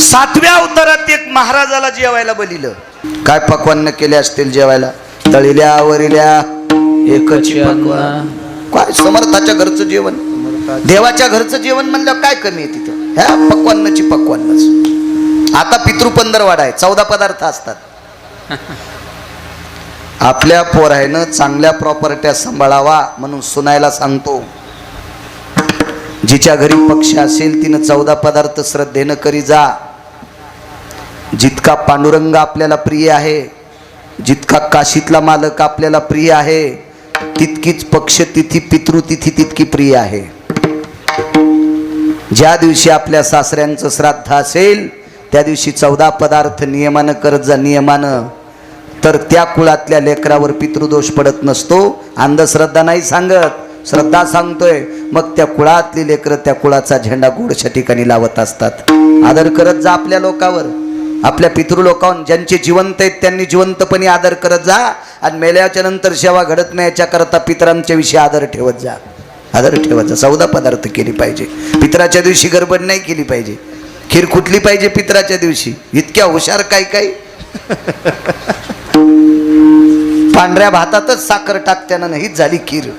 सातव्या अवतारात एक महाराजाला जेवायला बोलिलं. काय पक्वान्न केले असतील जेवायला? तळिल्या वरिल्या एकच पक्वान. काय समर्थाच्या घरचं जेवण, देवाच्या घरचं जेवण म्हणलं काय कमी आहे तिथं? ह्या पक्वान्नाची पक्वान्नच. आता पितृपंधरवाडा आहे, 14 पदार्थ असतात. आपल्या पोरायनं चांगल्या प्रॉपर्ट्या सांभाळावा म्हणून सुनायला सांगतो. जिच्या घरी पक्ष असेल तिनं 14 पदार्थ श्रद्धेनं करी जा. जितका पांडुरंग आपल्याला प्रिय आहे, जितका काशीतला मालक आपल्याला प्रिय आहे, तितकीच पक्ष तिथी पितृतिथी तितकी प्रिय आहे. ज्या दिवशी आपल्या सासऱ्यांचं श्राद्ध असेल त्या दिवशी 14 पदार्थ नियमानं करत जा, नियमानं. तर त्या कुळातल्या लेकरावर पितृदोष पडत नसतो. अंधश्रद्धा नाही सांगत, श्रद्धा सांगतोय. मग त्या कुळातली लेकरं त्या कुळाचा झेंडा गोडच्या ठिकाणी लावत असतात. आदर करत जा आपल्या लोकावर, आपल्या पितृलोकावर. ज्यांचे जिवंत आहेत त्यांनी जिवंतपणे आदर करत जा. आणि मेल्याच्या नंतर सेवा घडत नाही याच्याकरता पितरांच्या विषयी आदर ठेवत जा, आदर ठेवत जा. 14 पदार्थ केली पाहिजे. पितराच्या दिवशी गडबड नाही केली पाहिजे. खीर कुठली पाहिजे पितराच्या दिवशी? इतक्या हुशार काय काय पांढऱ्या भातातच साखर टाकत्यानं हीच झाली खीर.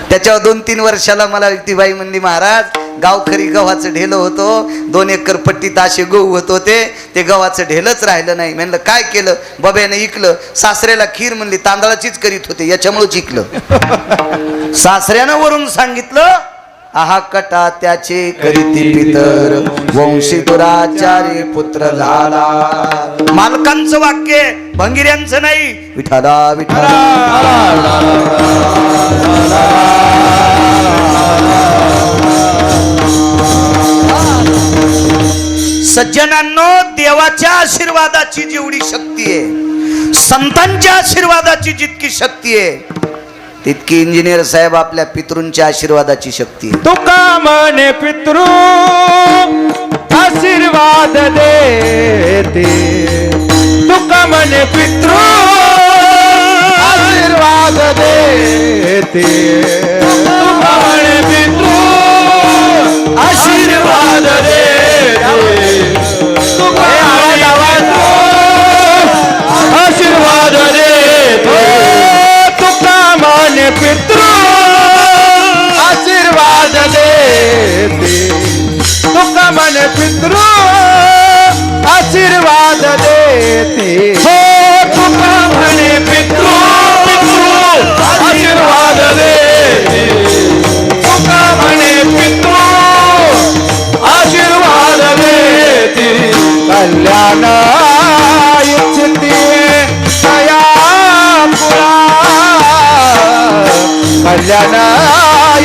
त्याच्यावर 2-3 वर्षाला मला व्यक्तीबाई म्हणली, महाराज गावखरी गव्हाचं ढेलं होतं, 2 एकर पट्टीत असे गहू होत होते, ते गव्हाचं ढेलच राहिलं नाही. म्हणलं काय केलं? बब्याने इकलं. सासऱ्याला खीर म्हणली तांदळाचीच करीत होते, याच्यामुळेच इकलं. सासऱ्यानं वरून सांगितलं, आहा कटा त्याचे करीती पितर, वंशी दुराचारी पुत्र झाला. मालकांचं वाक्य, भंगिऱ्यांचं नाही. विठाला विठाला. सज्जनांनो, देवाच्या आशीर्वादाची जेवढी शक्ती आहे, संतांच्या आशीर्वादाची जितकी शक्ती आहे, तितकी इंजिनियर साहेब आपल्या पितृंच्या आशीर्वादाची शक्ती आहे. तुका म्हणे पितृ आशीर्वाद देते, तुका म्हणे पितृ आशीर्वाद देते, तुका म्हणे पितृ आशीर्वाद देते, तुका आशीर्वाद देते, तुका म्हणे पितृ आशीर्वाद देते, तुका म्हणे पितृ आशीर्वाद देते. हो तुका म्हणे पितृ आशीर्वाद देते, तुका म्हणे पितृ आशीर्वाद देते. कल्याण इच्छिती तया कुळा, कल्याण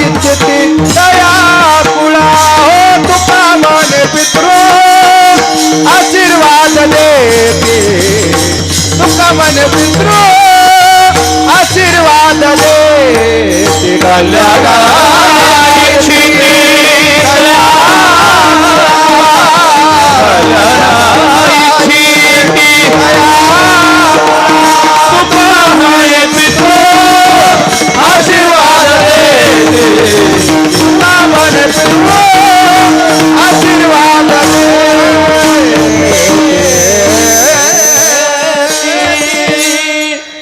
इच्छिती तया कुळा. हो तुका म्हणे पितृ आशीर्वाद देते, तुका म्हणे पितृ आशीर्वाद देते. कल्याण इच्छिती तया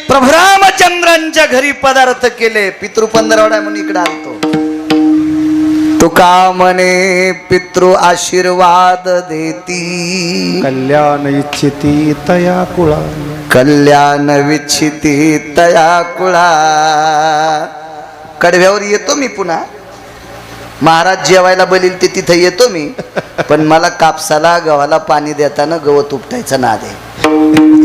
प्रभू रामचंद्रांच्या घरी पदार्थ केले. पितृपंधरवडा म्हणून इकडे आलतो. तुका म्हणे पितृ आशीर्वाद देती, कल्याण इच्छिती तया कुळा, कल्याण विच्छिती तया कुळा. कडव्यावर येतो मी पुन्हा. महाराज जेवायला बोलील ते तिथं येतो मी. पण मला कापसाला गव्हाला पाणी देताना गवत उपटायचं नाद आहे.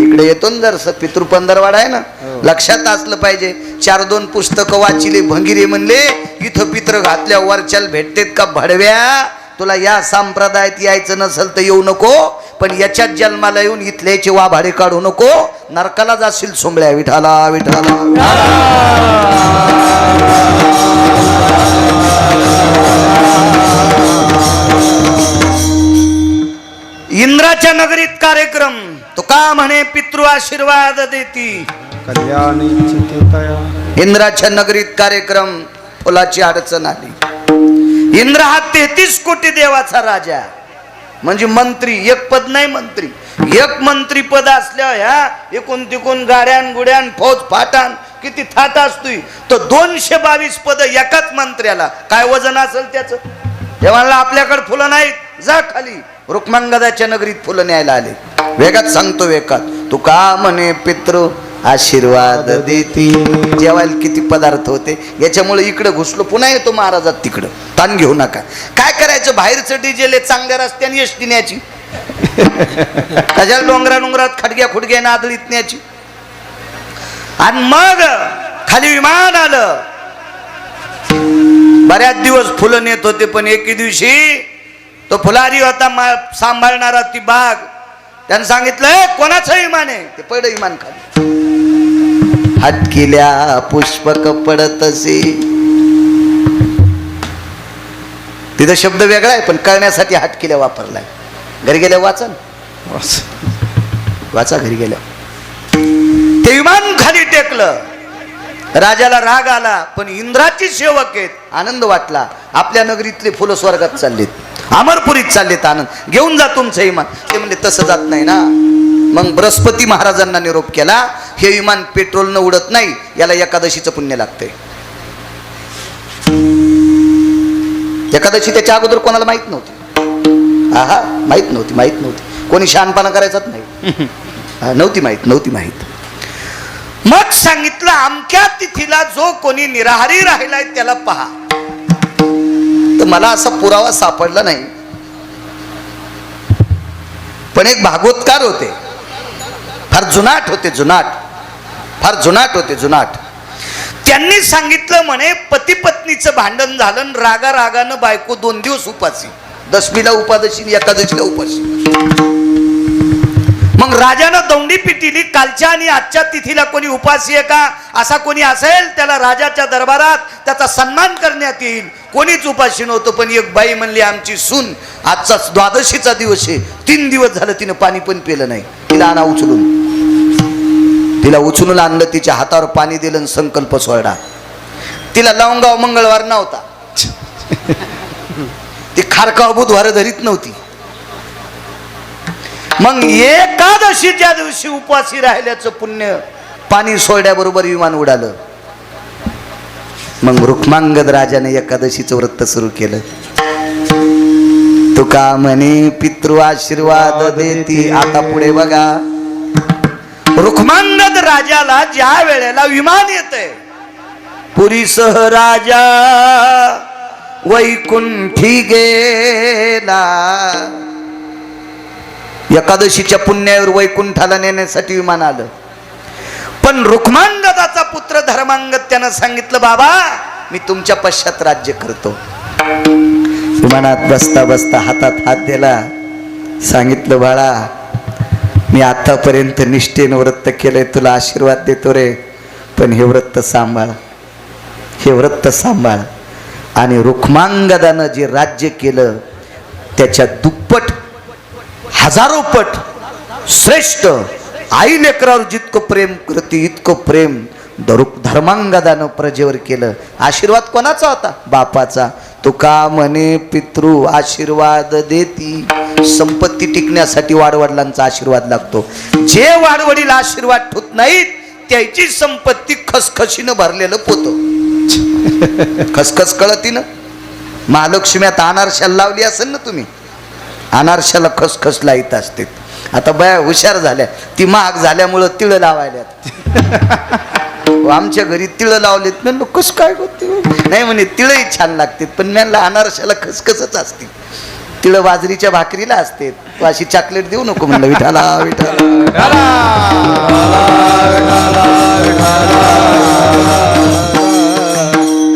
इकडे येतो ना जर पितृपंधरवाडा आहे ना, लक्षात असलं पाहिजे. 4-2 पुस्तकं वाचिले, भंगिरे म्हणले इथं पित्र घातल्या वरच्याला भेटतेत का भडव्या? तुला या संप्रदायात यायचं नसेल तर येऊ नको, पण याच्यात जन्माला येऊन इथल्याचे वाभाडे काढू नको, नरकाला जाशील सोंबळ्या. विठाला विठाला. इंद्राच्या नगरीत कार्यक्रम. तुका म्हणे पितृ आशीर्वाद देती, कल्याण इच्छिती तया. इंद्राच्या नगरीत कार्यक्रम. फुलाची अडचण आली. इंद्र हा 33 कोटी देवाचा राजा. म्हणजे मंत्री, एक पद नाही मंत्री, एक मंत्री पद असल्यावर ह्या एकूण तिकून गाड्यान गुड्यान फौज फाटान किती थाट असतोय, तर 222 पद एकाच मंत्र्याला. काय वजन असेल त्याचं? हे म्हणलं आपल्याकडे फुलं नाहीत, जा खाली. रुक्मांगदाच्या नगरीत फुलं न्यायला आले. वेगात सांगतो वेगात, तू का म्हणे पितृ आशीर्वाद देती. जेवायला किती पदार्थ होते, याच्यामुळे इकडे घुसलो, पुन्हा येतो महाराजात तिकडं. ताण घेऊ नका. काय करायचं, बाहेरचं डिजेल चांगल्या रस्त्याने एसटी न्यायची, त्याच्या डोंगरात खडग्या खुडग्या नादळीत न्यायची. आणि मग खाली विमान आलं. बऱ्याच दिवस फुलं नेत होते, पण एके दिवशी तो फुलारी होता सांभाळणारा ती बाग, त्यानं सांगितलं कोणाचं विमान आहे. ते पडलं विमान खाली. हटकिल्या पुष्पक पडतसे. तिथं शब्द वेगळा आहे, पण कळण्यासाठी हटकिल्या वापरलाय. घरी गेल्या वाचा ना, वाचा घरी गेल्या. ते विमान खाली टेकलं. राजाला राग आला, पण इंद्राची सेवक आहेत, आनंद वाटला. आपल्या नगरीतले फुलं स्वर्गात चाललेत, अमरपुरीत चाललेत, आनंद घेऊन जा तुमचं विमान. ते म्हणले तसं जात नाही ना. मग बृहस्पती महाराजांना निरोप केला, हे विमान पेट्रोलनं उडत नाही, याला एकादशीचं पुण्य लागतंय. एकादशी त्याच्या अगोदर कोणाला माहित नव्हती. हा माहित नव्हती. कोणी शहाणपणा करायचाच नाही. नव्हती माहित. मग सांगितलं अमक्या तिथीला जो कोणी निराहारी राहिलाय त्याला पहा. तर मला असा पुरावा सापडला नाही, पण एक भागवतकार होते, फार जुनाट होते. त्यांनी सांगितलं म्हणे पती पत्नीचं भांडण झालं, रागानं बायको 2 दिवस उपासी, दशमीला उपादशी एकादशीला उपाशी. मग राजानं दौंडी पिटिली, कालच्या आणि आजच्या तिथीला कोणी उपासी आहे का, असा कोणी असेल त्याला राजाच्या दरबारात त्याचा सन्मान करण्यात येईल. कोणीच उपाशी नव्हतं. पण एक बाई म्हणली आमची सून आजचा द्वादशीचा दिवस आहे, 3 दिवस झालं तिनं पाणी पण पिलं नाही. तिला उचलून आणलं, तिच्या हातावर पाणी दिलं आणि संकल्प सोडला. तिला लवंगाव मंगळवार नव्हता, ती खारकाव बुधवार धरीत नव्हती. मग एकादशीच्या दिवशी उपासी राहिल्याचं पुण्य पाणी सोडल्याबरोबर विमान उडालं. मग रुक्मांगद राजाने एकादशीचं व्रत सुरू केलं. तुका म्हणे पितृ आशीर्वाद देती. आता पुढे बघा, रुक्मांगद राजाला ज्या वेळेला विमान येतंय, पुरीसह राजा वैकुंठी गेला. एकादशीच्या पुण्यावर वैकुंठाला नेण्यासाठी विमान आलं. पण रुक्मांगदाचा पुत्र धर्मांगद त्यानं सांगितलं बाबा मी तुमच्या पश्चात राज्य करतो. विमानात बसता बसता हातात हात दिला, सांगितलं बाळा मी आतापर्यंत निष्ठेनं व्रत केलंय, तुला आशीर्वाद देतो रे, पण हे व्रत सांभाळ. आणि रुक्मांगदानं जे राज्य केलं त्याच्या दुप्पट, हजारो पट श्रेष्ठ. आई लेकरावर जितकं प्रेम करते इतकं प्रेम धर्मांगदानं प्रजेवर केलं. आशीर्वाद कोणाचा होता? बापाचा. तुका म्हणे पितृ आशीर्वाद देती. संपत्ती टिकण्यासाठी वाडवडिलांचा आशीर्वाद लागतो. जे वाडवडील आशीर्वाद ठेवत नाहीत त्याची संपत्ती खसखशीनं भरलेलं पोतं. खसखस कळतीनं महालक्ष्म्यात अनारशाला लावली असेल ना तुम्ही, अनारशाला खसखस लाईत असते. आता बाया हुशार झाल्या, ती महाग झाल्यामुळं तिळं लावायल्यात. आमच्या घरी तिळं लावलेत. म्हणलं कस काय होते? नाही म्हणे तिळही छान लागते, पण म्हणलं अनारशाला खसखसच असते. तिळं बाजरीच्या भाकरीला असते. तू अशी चॉकलेट देऊ नको म्हणलं. विठाला विठाला.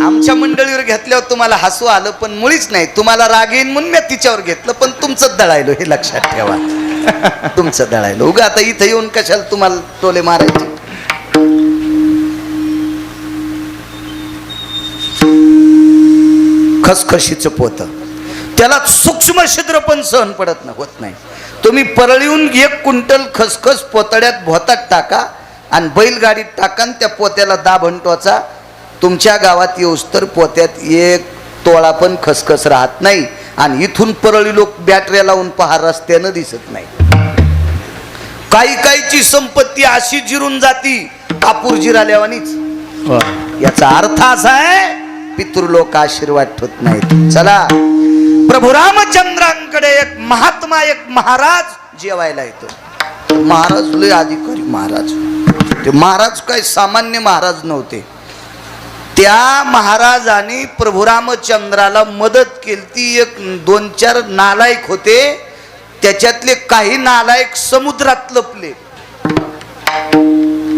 आमच्या मंडळीवर घेतल्यावर तुम्हाला हसू आलं, पण मुळीच नाही. तुम्हाला राग येईन म्हणून मी तिच्यावर घेतलं, पण तुमचंच दळायलो हे लक्षात ठेवा. तुमचं दळायलो. उगा आता इथं येऊन कशाला तुम्हाला टोले मारायचे. खसखशीचं पोत, त्याला सूक्ष्म छिद्र पण सहन होत नाही. तुम्ही परळीहून 1 क्विंटल खसखस पोतड्यात भोतात टाका आणि बैलगाडीत टाका, त्या पोत्याला दाब हंटवाचा. तुमच्या गावात येऊस तर पोत्यात 1 तोळा पण खसखस राहत नाही. आणि इथून परळी लोक बॅटऱ्या लावून पहा रस्त्यानं दिसत नाही. काही काहीची संपत्ती अशी जिरून जाती कापूर जिराल्यावानीच. याचा अर्थ असा आहे पितृलोक आशीर्वाद ठेवत नाहीत. चला, प्रभू रामचंद्रांकडे एक महात्मा, एक महाराज जेवायला येतो. महाराज लय अधिकारी महाराज. ते महाराज काय सामान्य महाराज नव्हते. त्या महाराजांनी प्रभू रामचंद्राला मदत केली. एक 2-4 नालायक होते, त्याच्यातले काही नालायक समुद्रात लपले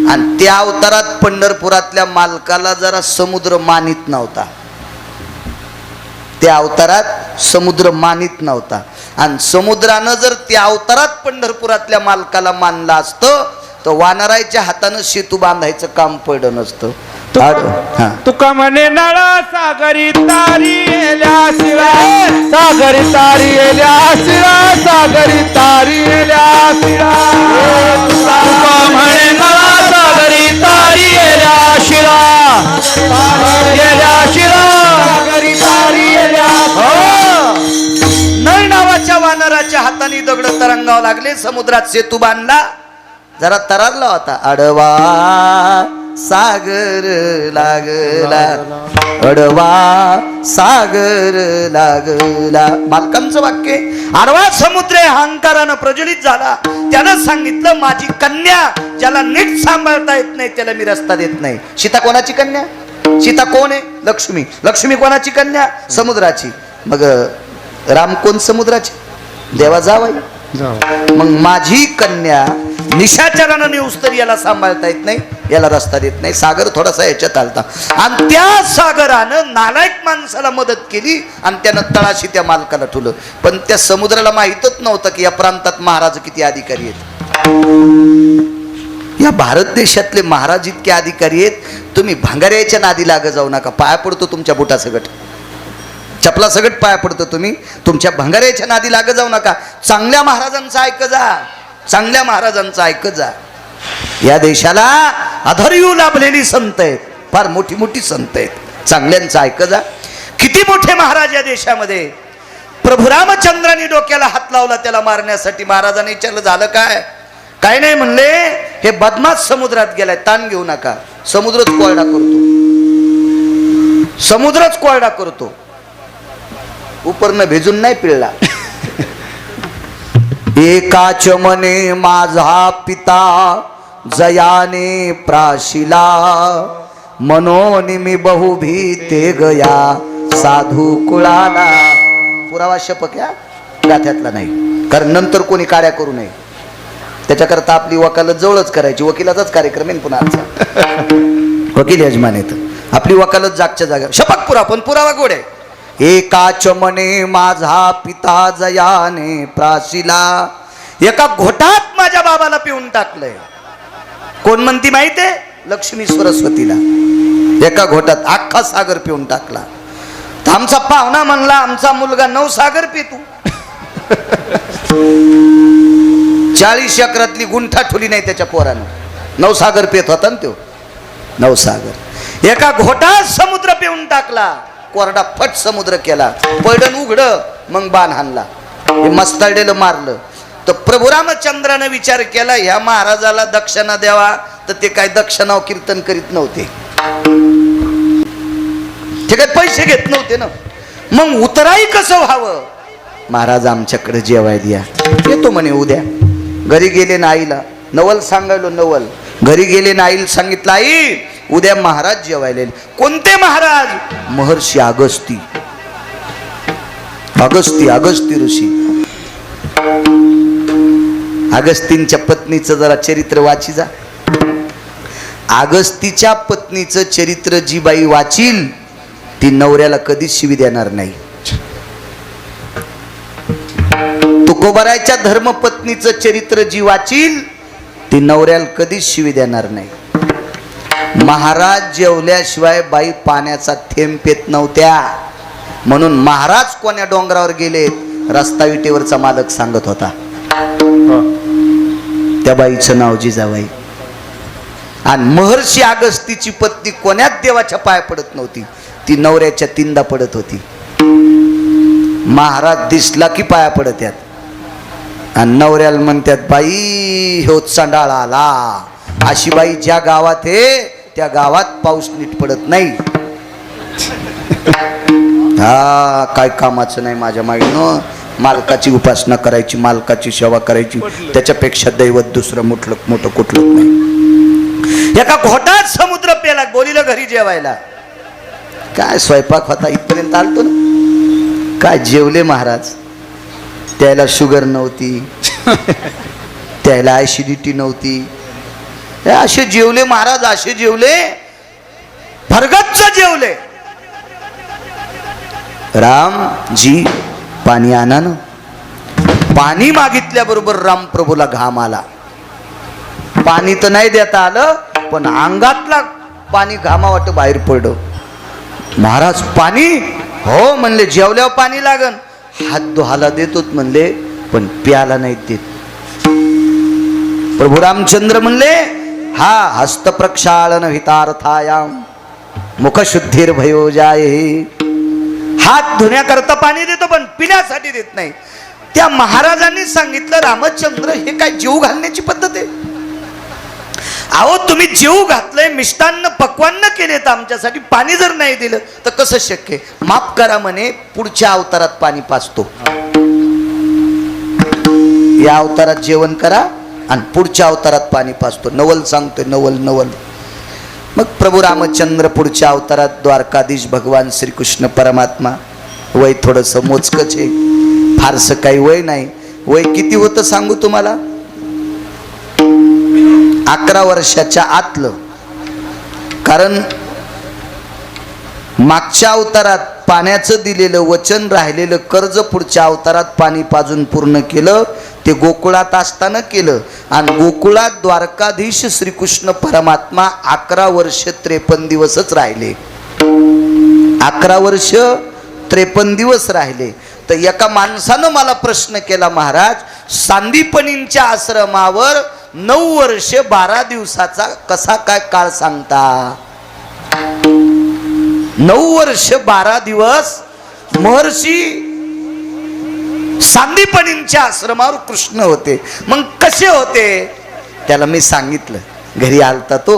आणि त्या अवतारात पंढरपुरातल्या मालकाला जरा समुद्र मानित नव्हता. त्या अवतारात समुद्र मानित नव्हता आणि समुद्रानं जर त्या अवतारात पंढरपुरातल्या मालकाला मानला असतं तर वानरायच्या हातानं सेतू बांधायचं काम पडलं नसतं. तुका म्हणे नळा सागरी तारी येल्या शिळा, सागरी तारी येल्या शिळा, सागरी तारी येल्या शिळा. तुका म्हणे नळा सागरी तारी येल्या शिळा, येल्या शिळा, सागरी तारी येल्या. नळ नावाच्या वानराच्या हाताने दगड तरंगावं लागले. समुद्रात सेतू बांधला. जरा तरारला होता. आडवा सागर लागला, अडवा सागर लागला. मालकांचं वाक्य. आडवा समुद्र अहंकारानं प्रज्वलित झाला. त्यानं सांगितलं माझी कन्या ज्याला नीट सांभाळता येत नाही त्याला मी रस्ता देत नाही. सीता कोणाची कन्या? सीता कोण आहे? लक्ष्मी. लक्ष्मी कोणाची कन्या? समुद्राची. मग राम कोण? समुद्राची. देवा जावाई. मग माझी कन्या निशाचरानं नेऊस्तरी याला सांभाळता येत नाही, याला रस्ता देत नाही. सागर थोडासा याच्यात आलता आणि त्या सागरानं नालायक माणसाला मदत केली आणि त्यानं तळाशी त्या मालकाला ठेवलं. पण त्या समुद्राला माहीतच नव्हतं की या प्रांतात महाराज किती अधिकारी आहेत. या भारत देशातले महाराज इतके अधिकारी आहेत. तुम्ही भांगाऱ्याच्या नादी लाग जाऊ नका. पाया पडतो तुमच्या बुटा सगट, चपला सगट पाया पडतो. तुम्ही तुमच्या भंगाऱ्याच्या नादी लागत जाऊ नका. चांगल्या महाराजांचं ऐक जा, चांगल्या महाराजांचं ऐक जा. या देशाला अधर्यू लाभलेली संत आहेत, फार मोठी मोठी संत आहेत. चांगल्यांचं ऐक जा. किती मोठे महाराज या देशामध्ये. प्रभू रामचंद्रांनी डोक्याला हात लावला त्याला मारण्यासाठी. महाराजांनी विचारलं झालं काय? काय नाही म्हणले, हे बदमाश समुद्रात गेलाय, ताण घेऊ नका. समुद्रच कोरडा करतो, समुद्रच कोरडा करतो. उपरनं भेजून नाही पिळला. एकाच मने माझा पिता जयाने प्राशिला, मनोनी मी बहुभीते गया साधू कुळाला. पुरावा शपक या गाथ्यातला नाही, कारण नंतर कोणी कार्य करू नये त्याच्याकरता आपली वकालत जवळच करायची. वकिलाचाच कार्यक्रम आहे पुन्हा आजचा. वकील यजमान येत आपली वकालत जागच्या जागा. शपक पुरा पण पुरावा गोड आहे. एकाच मने माझा पिता जयाने प्राशिला. एका घोटात माझ्या बाबाला पिऊन टाकलंय. कोण म्हणती माहितीये? लक्ष्मी सरस्वतीला. एका घोटात अख्खा सागर पिऊन टाकला. तर आमचा पाहुणा म्हणला आमचा मुलगा 9 सागर पितो. 40 एकरातली गुंठा ठुली नाही त्याच्या पोरानं. 9 सागर पित होता ना तो. 9 सागर एका घोटात समुद्र पिऊन टाकला. कोरडा फट समुद्र केला. पैडण उघड मग बाण हाणला. हे मस्ताडेलं मारलं. तर प्रभू रामचंद्राने विचार केला ह्या महाराजाला दक्षिणा द्यावा, तर ते काय दक्षिणाव कीर्तन करीत नव्हते, ते काय पैसे घेत नव्हते ना. मग उतराई कसं व्हावं? महाराज आमच्याकडे जेवायला या. येतो म्हणे उद्या. घरी गेले ना आईला नवल सांगायलो. नवल घरी गेले ना आईला सांगितलं आई उद्या महाराज जेवायला. कोणते महाराज? महर्षी अगस्ती. अगस्ती ऋषी. अगस्तींच्या पत्नीचं जरा चरित्र वाची जा. अगस्तीच्या पत्नीचं चरित्र जी बाई वाचील ती नवऱ्याला कधीच शिवी देणार नाही. तुकोबारायच्या धर्मपत्नीचं चरित्र जी वाचील ती नवऱ्याला कधीच शिवी देणार नाही. महाराज जेवल्याशिवाय बाई पाण्याचा थेंब पेत नव्हत्या. म्हणून महाराज कोण्या डोंगरावर गेलेत रस्ता विटेवरचा मालक सांगत होता. त्या बाईचं नाव जिजाबाई. आणि महर्षी अगस्तीची पत्नी कोण्यात देवाच्या पाय पडत नव्हती, ती नवऱ्याच्या 3दा पडत होती. महाराज दिसला की पाया पडत्यात आणि नवऱ्याला म्हणतात बाई हो चंडाळा आला. अशी बाई ज्या गावात आहे त्या गावात पाऊस नीट पडत नाही. हा काय कामाचं नाही माझ्या माईनं. मालकाची उपासना करायची, मालकाची सेवा करायची, त्याच्यापेक्षा दैवत दुसरं मोठं कुठलं नाही. एका घोटात समुद्र पेला, बोलीला घरी जेवायला. काय स्वयंपाक होता इथपर्यंत आलतो ना. काय जेवले महाराज. त्याला शुगर नव्हती, त्याला ऍसिडिटी नव्हती. असे जेवले महाराज, असे जेवले, भरगच्च जेवले. रामजी पाणी आणा ना. पाणी मागितल्याबरोबर राम प्रभूला घाम आला. पाणी तर नाही देता आलं, पण अंगातला पाणी घामावाट बाहेर पडलं. महाराज पाणी हो म्हणले, जेवल्यावर पाणी लागन. हात धुहाला देतोत म्हणले, पण प्याला नाही देत. प्रभू रामचंद्र म्हणले हा हस्त प्रक्षालन हितार्थायाम मुखशुद्धीर भयो जाये. हात धुण्याकरता पाणी देतो पण पिण्यासाठी देत नाही. त्या महाराजांनी सांगितलं रामचंद्र हे काय जीव घालण्याची पद्धत आहे. अहो तुम्ही जीव घातलंय, मिष्टान्न पक्वान्न केलेत आमच्यासाठी, पाणी जर नाही दिलं तर कसं शक्य. माफ करा म्हणे, पुढच्या अवतारात पाणी पाजतो. या अवतारात जेवण करा आणि पुढच्या अवतारात पाणी पाजतो. नवल सांगतोय, नवल नवल. मग प्रभू रामचंद्र पुढच्या अवतारात द्वारकाधीश भगवान श्रीकृष्ण परमात्मा. वय थोडंसं मोजकच आहे, फारसं काही वय नाही. वय किती होतं सांगू तुम्हाला. 11 वर्षाच्या आतलं. कारण मागच्या अवतारात पाण्याचं दिलेलं वचन, राहिलेलं कर्ज पुढच्या अवतारात पाणी पाजून पूर्ण केलं. ते गोकुळात असताना केलं. आणि गोकुळात द्वारकाधीश श्रीकृष्ण परमात्मा 11 वर्ष 53 दिवसच राहिले. 11 वर्ष 53 दिवस राहिले. तर एका माणसानं मला प्रश्न केला, महाराज सांदीपनींच्या आश्रमावर 9 वर्ष 12 दिवसाचा कसा काय काळ सांगता. 9 वर्ष 12 दिवस महर्षी सांदीपनींच्या आश्रमावर कृष्ण होते. मग कसे होते त्याला मी सांगितलं. घरी आलता तो,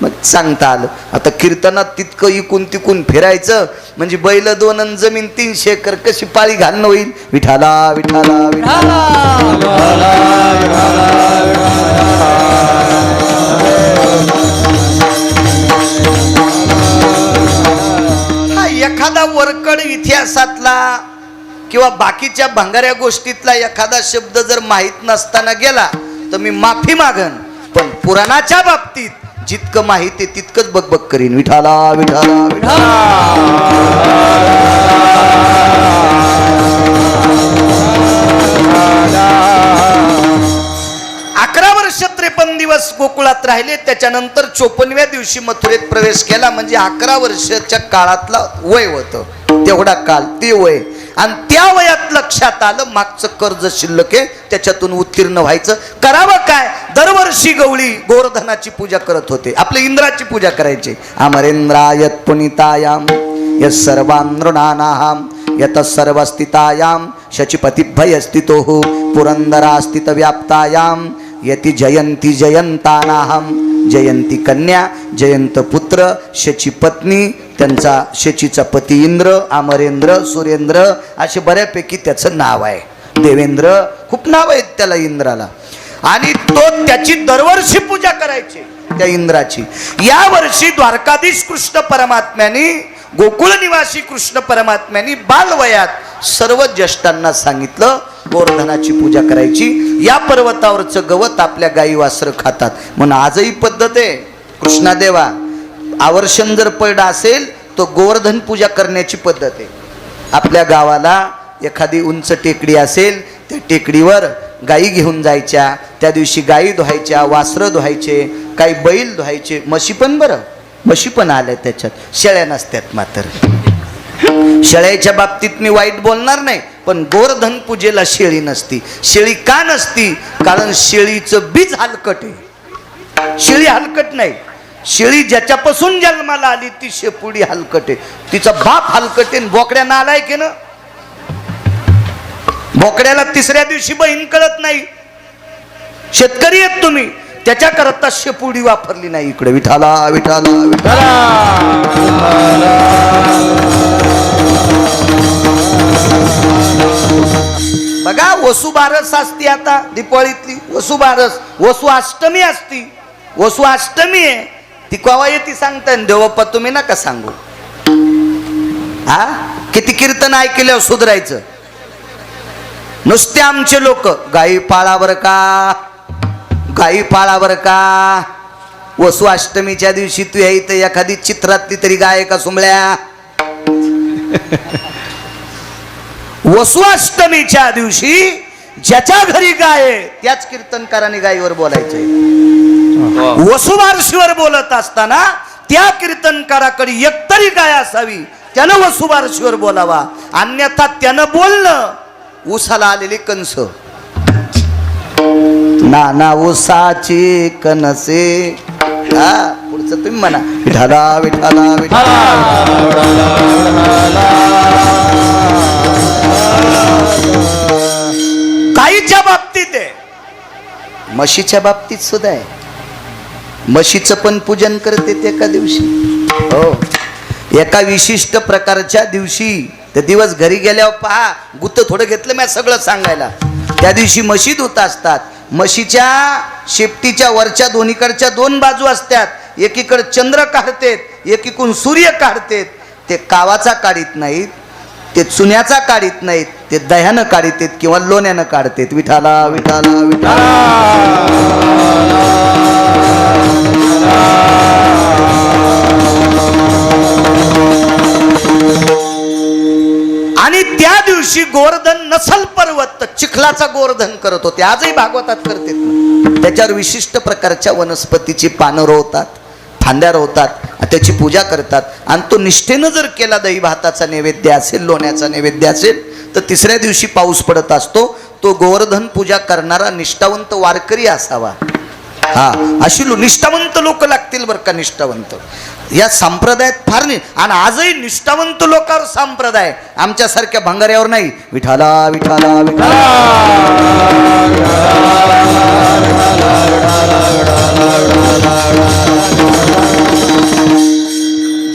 मग सांगता आलं. आता कीर्तनात तितकं इकून तिकून फिरायचं म्हणजे बैल 2 आणि जमीन 300 एकर कशी पाळी घालणं होईल. विठाला विठाला विठाला. हा एखादा वरकड इतिहासातला किंवा बाकीच्या भंगाऱ्या गोष्टीतला एखादा शब्द जर माहीत नसताना गेला तर मी माफी मागन. पण पुराणाच्या बाबतीत जितकं माहिती आहे तितकंच बकबक करीन. विठाला विठाला विठाला. 11 वर्ष 53 दिवस गोकुळात राहिले. त्याच्यानंतर 54व्या दिवशी मथुरेत प्रवेश केला. म्हणजे 11 वर्षाच्या काळातला वय होतं. तेवढा काळ ते वय. आणि त्या वयात लक्षात आलं मागचं कर्ज शिल्लक आहे, त्याच्यातून उत्तीर्ण व्हायचं. करावं काय. दरवर्षी गवळी गोवर्धनाची पूजा करत होते. आपले इंद्राची पूजा करायचे. अमरेंद्रायत पुनितायाम यस सर्वानृणानाहम यत सर्वस्थितायाम शचीपतिभय स्थितो पुरंदरा स्थित व्याप्तायाम यति जयंती जयंतानाहम. जयंती कन्या, जयंत पुत्र, शची पत्नी, त्यांचा शचीचा पती इंद्र, अमरेंद्र, सुरेंद्र असे बऱ्यापैकी त्याचं नाव आहे. देवेंद्र खूप नाव आहेत त्याला इंद्राला. आणि तो त्याची दरवर्षी पूजा करायची त्या इंद्राची. या वर्षी द्वारकाधीश कृष्ण परमात्म्याने, गोकुळ निवासी कृष्ण परमात्म्याने बालवयात सर्व ज्येष्ठांना सांगितलं गोवर्धनाची पूजा करायची. या पर्वतावरचं गवत आपल्या गायी वासरं खातात म्हणून आजही पद्धत आहे. कृष्णादेवा आवर्षण जर पडला असेल तो गोवर्धन पूजा करण्याची पद्धत आहे. आपल्या गावाला एखादी उंच टेकडी असेल, त्या टेकडीवर गायी घेऊन जायच्या. त्या दिवशी गायी धुवायच्या, वासरं धुवायचे, काही बैल धुवायचे, म्हशी पण. बरं म्हशी पण आल्या त्याच्यात, शेळ्या नसत्यात मात्र. शेळ्याच्या बाबतीत मी वाईट बोलणार नाही, पण गोवर्धन पूजेला शेळी नसती. शेळी का नसती. कारण शेळीचं बीज हलकट आहे. शेळी हलकट नाही. शेळी ज्याच्यापासून जन्माला आली ती शेपुडी हलकट आहे. तिचा बाप हलकट आहे. बोकड्या नालायक आहे ना. बोकड्याला तिसऱ्या दिवशी बहीण कळत नाही. शेतकरी आहेत तुम्ही, त्याच्या करता शेपुडी वापरली नाही. इकडे विठाला विठाला विठाला. बघा वसू बारस असती आता दीपावळीतली. वसू बारस, वसू अष्टमी असती. वसू अष्टमी आहे ती केव्हा येते सांगताय देवप्पा तुम्ही नका सांगू. हा किती कीर्तन ऐकल्यावर सुधरायचं. नुसते आमचे लोक गाई पाळावर का, गाई पाळावर का. वसू अष्टमीच्या दिवशी तू यायचं एखादी चित्रातली तरी गाय का सुमळ्या. वसू अष्टमीच्या दिवशी ज्याच्या घरी गाय त्याच कीर्तनकाराने गायीवर बोलायचे. वसुबारशीवर बोलत असताना त्या कीर्तनकाराकडे एकतरी गाय असावी, त्यानं वसुबारशीवर बोलावा. अन्यथा त्यानं बोलणं उसाला आलेली कणस. नाना उसाची कणसे. हा पुढचं तुम्ही म्हणा विठाला विठाला विठाला. गाईच्या बाबतीत आहे, म्हशीच्या बाबतीत सुद्धा आहे. म्हशीचं पण पूजन करते ते एका दिवशी. हो, एका विशिष्ट प्रकारच्या दिवशी. ते दिवस घरी गेल्यावर पहा, गुत्त थोडं घेतलं मी सगळं सांगायला. त्या दिवशी म्हशी धुत असतात. म्हशीच्या शेपटीच्या वरच्या दोन्हीकडच्या दोन बाजू असतात. एकीकडे चंद्र काढतेत, एकीकडून सूर्य काढतेत. ते कावाचा काढीत नाहीत, ते चुन्याचा काढीत नाहीत, ते दह्यानं काढतेत किंवा लोण्यानं काढतेत. विठाला विठाला विठाला. आणि त्या दिवशी गोवर्धन नसल पर्वत चिखलाचा गोवर्धन करत होते. आजही भागवतात करतात. त्याच्यावर विशिष्ट प्रकारच्या वनस्पतीची पानं रोवतात, फांद्या रोवतात, त्याची पूजा करतात. आणि तो निष्ठेनं जर केला, दही भाताचा नैवेद्य असेल, लोण्याचा नैवेद्य असेल, तर तिसऱ्या दिवशी पाऊस पडत असतो. तो गोवर्धन पूजा करणारा निष्ठावंत वारकरी असावा. हा अशी निष्ठावंत लोक लागतील बरं का. निष्ठावंत या संप्रदायात फार नाही. आणि आजही निष्ठावंत लोकांवर संप्रदाय, आमच्यासारख्या भंगाऱ्यावर नाही. विठाला विठाला विठाला.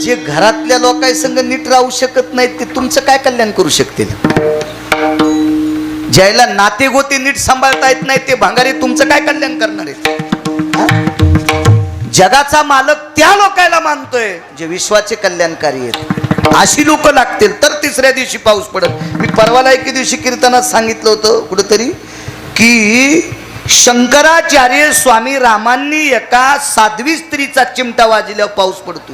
जे घरातल्या लोकांसंग नीट राहू शकत नाहीत ते तुमचं काय कल्याण करू शकतील. ज्याला नाते गोते नीट सांभाळता येत नाही ते भांगारी तुमचं काय कल्याण करणार आहे. जगाचा मालक त्या लोकांना मानतोय जे विश्वाचे कल्याणकारी आहेत. अशी लोक लागतील तर तिसऱ्या दिवशी पाऊस पडत. मी परवाला एके दिवशी कीर्तनात सांगितलं होतं कुठंतरी की शंकराचार्य स्वामी रामांनी एका साध्वी स्त्रीचा चिमटा वाजल्यावर पाऊस पडतो.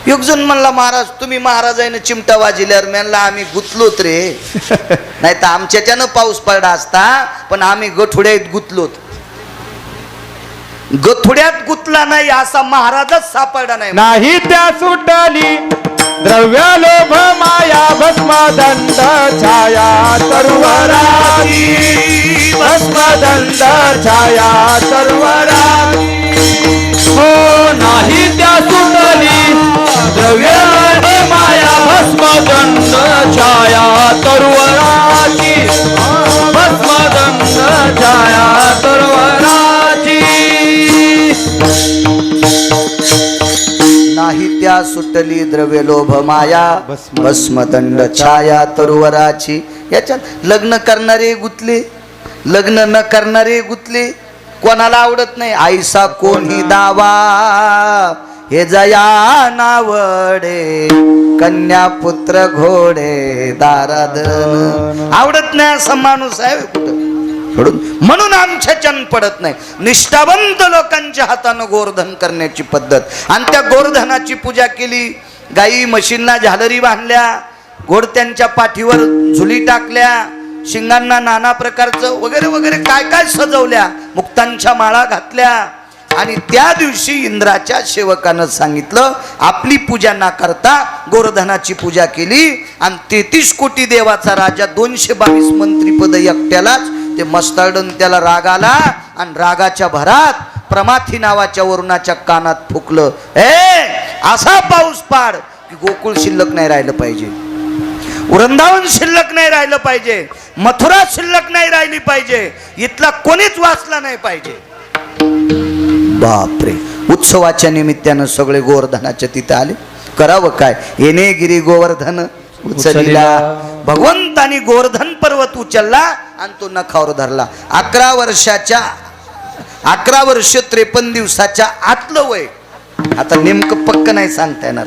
एक जण म्हणला महाराज तुम्ही महाराजांनी चिमटा वाजल्यावर म्हणला आम्ही गुतलोत रे. नाही तर आमच्याच्यानं पाऊस पडला असता, पण आम्ही गठुड्यात गुतलोत. गथुड्यात गुतला नाही असा महाराजच सापडला नाही. नाही त्या सुटली द्रव्य लोभ माया भस्मदंड छाया तरुवराची. भस्मदंड छाया तरुवराची. हो नाही त्या सुटली द्रव्य लोभ माया भस्मदंड छाया तरुवराची. भस्मदंड छाया तरुवराची. नाही त्या सुटली द्रव्य लोभ माया भस्मदंड छाया तरुवराची. याच्यात लग्न करणारे गुतले, लग्न न करणारे गुतले. कोणाला आवडत नाही आईसा कोणी दावा. हे जया नावडे कन्या पुत्र घोडे दाराधन. आवडत नाही असा माणूस आहे कुठं. म्हणून आमच्याच्यान पडत नाही. निष्ठावंत लोकांच्या हातानं गोवर्धन करण्याची पद्धत. आणि त्या गोवर्धनाची पूजा केली. गाई म्हशींना झालरी बांधल्या, घोडत्यांच्या पाठीवर झुली टाकल्या, शिंगांना नाना प्रकारचं वगैरे वगैरे काय काय सजवल्या, मुक्तांच्या माळा घातल्या. आणि त्या दिवशी इंद्राच्या सेवकानं सांगितलं आपली पूजा न करता गोवर्धनाची पूजा केली. आणि 33 कोटी देवाचा राजा 222 मंत्रीपद एकट्यालाच. ते मस्ताडून त्याला राग आला आणि रागाच्या भरात प्रमाथी नावाच्या वरुणाच्या कानात फुकलं. असा पाऊस पाड की गोकुळ शिल्लक नाही राहिलं पाहिजे. वृंदावन शिल्लक नाही राहिलं पाहिजे, मथुरा शिल्लक नाही राहिली पाहिजे, इथला कोणीच वाचला नाही पाहिजे. बापरे, उत्सवाच्या निमित्तानं सगळे गोवर्धनाच्या तिथे आले. करावं काय, येणे गिरी गोवर्धन उचलला. भगवंतानी गोवर्धन पर्वत उचलला आणि तो नखावर धरला. 11 वर्ष 53 दिवसाच्या आतलं वय. आता नेमकं पक्क नाही सांगता येणार,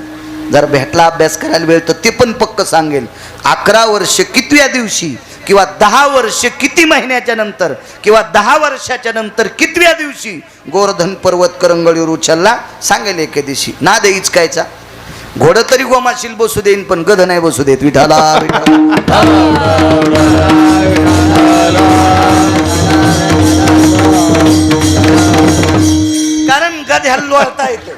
जर भेटला अभ्यास करायला वेळ तर ते पण पक्क सांगेल. 11 वर्ष कितव्या दिवशी किंवा 10 वर्ष किती महिन्याच्या नंतर किंवा 10 वर्षाच्या नंतर कितव्या दिवशी गोवर्धन पर्वत करंगळीवर उचलला सांगेल एके दिवशी. ना दे इचकायचा, घोडं तरी गोमाशील बसू देईन पण गध नाही बसू देत. विठाला कारण गध्याला लोळता येतं,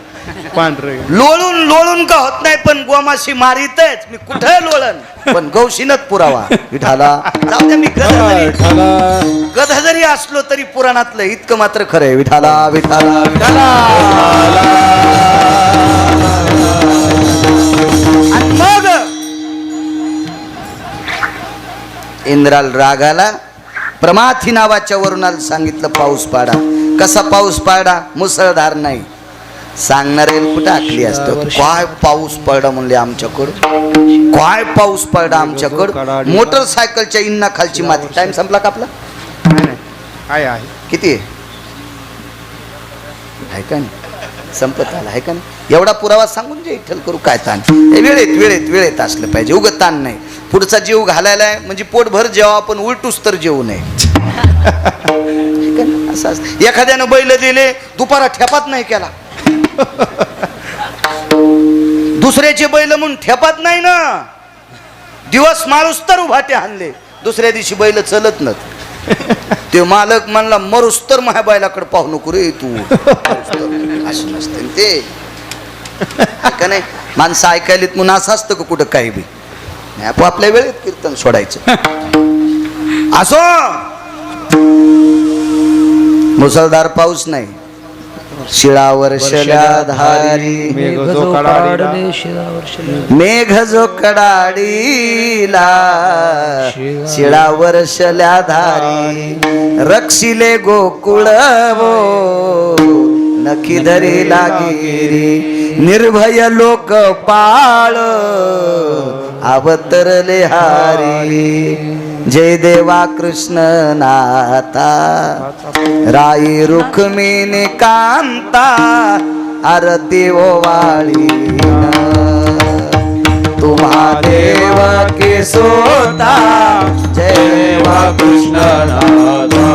लोळून लोळून का होत नाही, पण गोमाशी मारितच. मी कुठे लोळन पण गौशीनच पुरावा. विठाला जाऊ द्या, मी गध जरी असलो तरी पुराणातलं इतकं मात्र खरंय. विठाला विठाला विठाला. आणि मग इंद्राल रागाला प्रमाथी नावाच्या वरुणाला सांगितलं पाऊस पाडा. कसा पाऊस पाडा? मुसळधार नाही. सांगणारे कुठं आखली असतं. काय पाऊस पडला म्हणले आमच्याकडं, काय पाऊस पडला आमच्याकडं. मोटरसायकलच्या इंना खालची माती. टाइम संपला का आपला? किती आहे का नाही? संपत आला आहे का नाही? एवढा पुरावा सांगून जे इठ्ठल करू काय ताण. वेळेत वेळेत वेळेत असलं पाहिजे, उगत ताण नाही. पुढचा जीव घालायला आहे म्हणजे पोटभर जेवा पण उलटूच तर जेवू नये. असं असतं. एखाद्यानं बैल दिले दुपारा ठेपात नाही केला, दुसऱ्याचे बैल म्हणून ठेपात नाही ना, दिवस मारूस तर उभाटे हाणले, दुसऱ्या दिवशी बैल चलत नत. ते मालक म्हणला मरूस तर माझ्या बैलाकडे पाहू नको रे तू. असं नसतं ते का नाही. माणसं ऐकायलीत म्हणून असं असतं का कुठं काही बी नाही. आपल्या वेळेत कीर्तन सोडायचं. असो मुसळधार पाऊस नाही, शिळा वर्षल्या धारी मेघ जो कडाडीला, शिळा वर्षल्या धारी रक्षिले गोकुळ वो नखी धरी लागिरी निर्भय लोक पाळ अवतरले हारी. जय देवा कृष्ण नाथा राई रुक्मिणी कांता आरती ओवाळी तुम्हा देव के सोता. जय देवा कृष्ण नाथा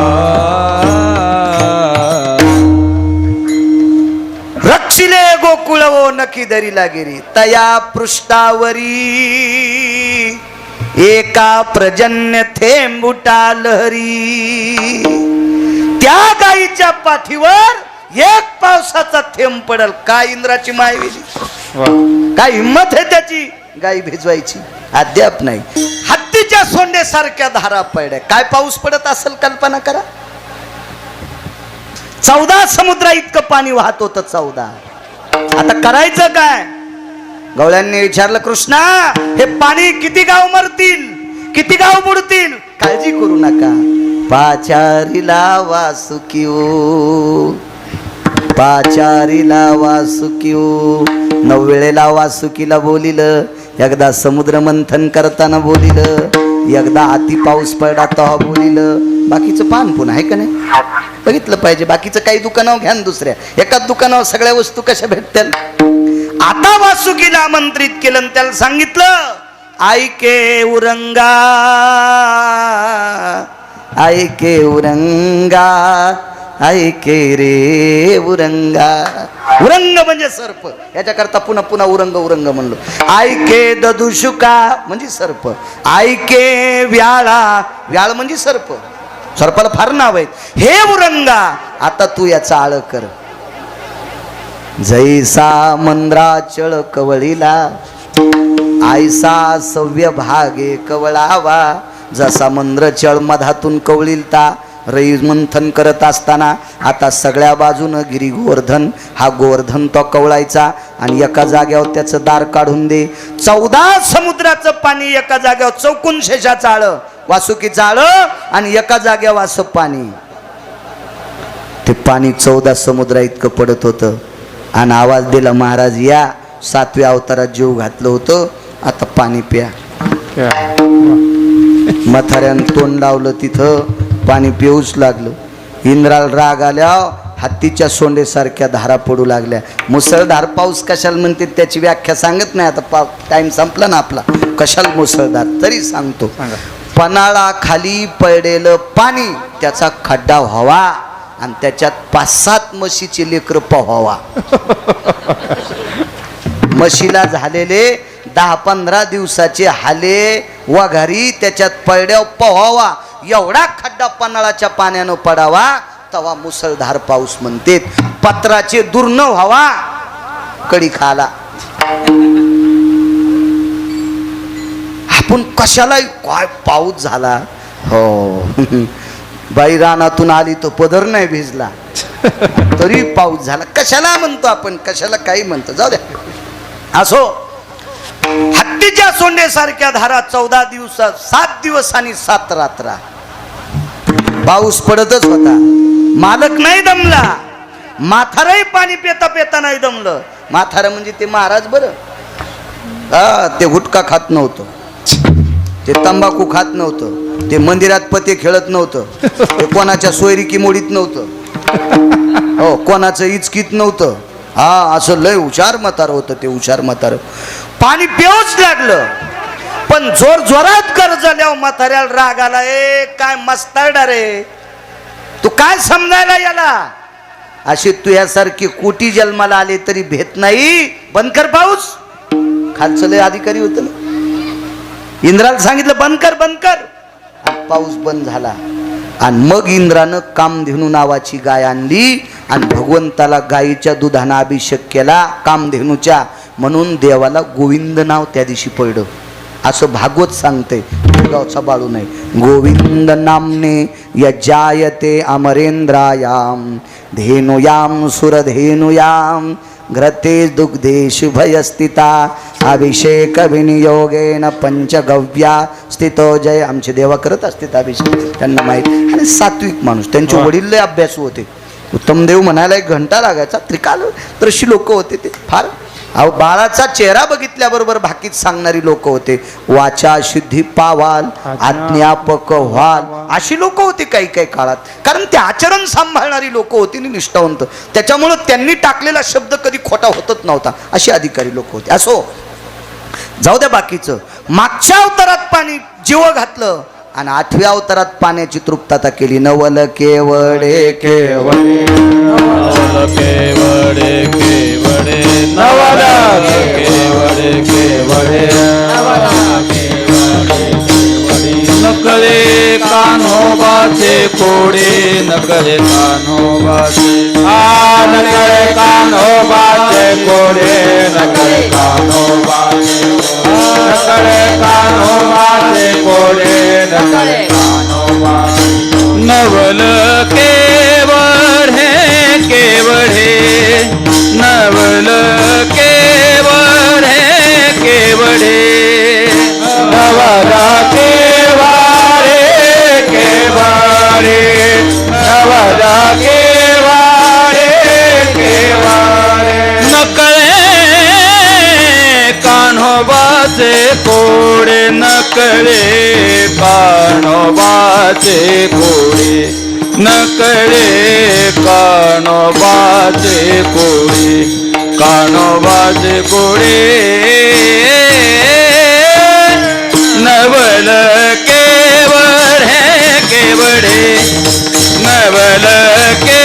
रक्षिले गोकुळ वो नखी धरी लागिरी. तया पृष्ठावरी एका प्रजन्य थेंबुटा लहरी. त्या गाईच्या पाठीवर एक पावसाचा थेंब पडल. काय इंद्राची मायवेली, काय हिंमत आहे त्याची गाई भिजवायची? अद्याप नाही. हत्तीच्या सोंडेसारख्या धारा पडल्या. काय पाऊस पडत असेल कल्पना करा. 14 समुद्रा इतकं पाणी वाहत होतं. 14. आता करायचं काय? गवळ्यांनी विचारलं कृष्णा हे पाणी किती गाव मरतील, किती गाव बुडतील? काळजी करू नका. पाचारीला वासुकिओ, पाचारीला वासुकिओ. 9 वेळेला वासुकीला बोलिलं, एकदा समुद्र मंथन करताना बोलिलं, एकदा अति पाऊस पडला तेव्हा बोलिलं. बाकीचं पान पुन्हा आहे का नाही बघितलं पाहिजे. बाकीचं काही दुकानावर घ्या ना, दुसऱ्या एकाच दुकानावर सगळ्या वस्तू कशा भेटतील. आता वासुकीला आमंत्रित केलं आणि त्याला सांगितलं ऐके उरंगा, ऐके उरंगा, ऐके रे उरंगा. उरंग म्हणजे सर्प, याच्याकरता पुन्हा पुन्हा उरंग उरंग म्हणलो. ऐके ददुशुका म्हणजे सर्प, ऐके व्याळा, व्याळ म्हणजे सर्प. सर्पाला फार नाव आहेत. हे उरंगा आता तू याचा आळ कर. जैसा मंद्राचळ कवळीला आयसा सव्य भागे कवळावा. जसा मंद्रचळ मधातून कवळीलता रई मंथन करत असताना आता सगळ्या बाजूनं गिरी गोवर्धन, हा गोवर्धन तो कवळायचा आणि एका जाग्यावर त्याचं दार काढून दे. 14 समुद्राचं पाणी एका जाग्यावर, चौकून शेषाचं आळं, वासुकीचं आळं आणि एका जाग्यावर असं पाणी. ते पाणी 14 समुद्रा इतकं पडत होतं आणि आवाज दिला, महाराज या, 7व्या अवतारात जीव घातलं होतं, आता पाणी प्या. म्हाताऱ्यानं तोंड लावलं, तिथं पाणी पिऊच लागलं. इंद्राला राग आल्या, हत्तीच्या सोंडेसारख्या धारा पडू लागल्या. मुसळधार पाऊस कशाला म्हणते त्याची व्याख्या सांगत नाही, आता टाइम संपला ना आपला. कशाला मुसळधार तरी सांगतो. पन्हाळा खाली पडलेलं पाणी, त्याचा खड्डा व्हावा आणि त्याच्यात 5-7 म्हशीचे लेकर पोहावा. म्हशीला झालेले 10-15 दिवसाचे हाले वघारी त्याच्यात पडल्यावर पोहावा, एवढा खड्डा पन्हाळाच्या पाण्यानं पडावा, तवा मुसळधार पाऊस म्हणते. पत्राचे दूर्ण व्हावा कडी खाला. आपण कशाला काय पाऊस झाला हो. बाई रानातून आली तो पदर नाही भिजला तरी पाऊस झाला. कशाला म्हणतो आपण, कशाला काही म्हणतो, जाऊ द्या. असो, हत्तीच्या सोंडेसारख्या धारा 14 दिवसात, 7 दिवस आणि 7 रात्रा पाऊस पडतच होता. मालक नाही दमला, म्हातारही पाणी पेता पेता नाही दमलं. म्हातारं म्हणजे ते महाराज बरं, ते गुटखा खात नव्हतं, ते तंबाखू खात नव्हतं, ते मंदिरात पते खेळत नव्हतं, ते कोणाच्या सोयरिकी मोडीत नव्हतं, हो कोणाचं इचकीत नव्हतं. हा, असं लय हुशार म्हातारं होतं ते. हुशार म्हातारं पाणी पिऊच लागलं, पण जोर जोरात कर झाल्यावर म्हाताऱ्याला राग आला. ए काय मस्ताडा रे, तू काय समजायला याला, अशी तुझ्यासारखी कोटी जन्माला आले तरी भेट नाही, बंद कर पाऊस. खालचं लय अधिकारी होतं ना, इंद्राला सांगितलं बंद कर बंद कर, पाऊस बंद झाला. आणि मग इंद्रानं कामधेनू नावाची गाय आणली आणि भगवंताला गायीच्या दुधानं अभिषेक केला कामधेनूच्या, म्हणून देवाला गोविंद नाव त्या दिवशी पडलं. असं भागवत सांगते, गावचा बाळू नाही. गोविंद नामने यजायते अमरेंद्रायाम धेनुयाम सुरधेनुयाम घ्रते दुग्धे शुभयस्थिता अभिषेक विनियोगेन पंचगव्या स्थितो जय. आमचे देवा करत असतात अभिषेक, त्यांना माहीत. आणि सात्विक माणूस, त्यांचे वडील लय अभ्यासू होते. उत्तम देव म्हणायला 1 घंटा लागायचा. त्रिकाल दर्शी लोक होते ते फार. अहो बाळाचा चेहरा बघितल्याबरोबर भाकीत सांगणारी लोक होते. वाचा शुद्धी पावाल, आज्ञापक व्हाल, अशी लोक होती काही काही काळात. कारण ते आचरण सांभाळणारी लोक होती आणि निष्ठावंत, त्याच्यामुळं त्यांनी टाकलेला शब्द कधी खोटा होतच नव्हता. अशी अधिकारी लोक होते. असो, जाऊ द्या बाकीचं. मागच्या अवतारात पाणी जीव घातलं आणि 8व्या अवतारात पाण्याची तृप्तता केली. नवल केवडे केवडे, नवल केवडे केवडे, नवल केवडे केवडे, नकळे कान्होबाचे कोडे, नकळे कान्होबाचे, नकळे कान्होबाचे कोडे, नकळे कान्होबाचे, नकळे कान्होबाचे कोडे, नकळे कान्होबाचे. नवल केवढे केवढे, नवल केवढे केवढे, नवला केवारे केवारे, नवला केवारे केवारे, नकळे कान्होबाचे कोडे, नकळे कान्होबाचे कोडे, नकळे कान्होबाचे कोडे, कान्होबाचे कोडे. नवल केवढे केवढे, नवल के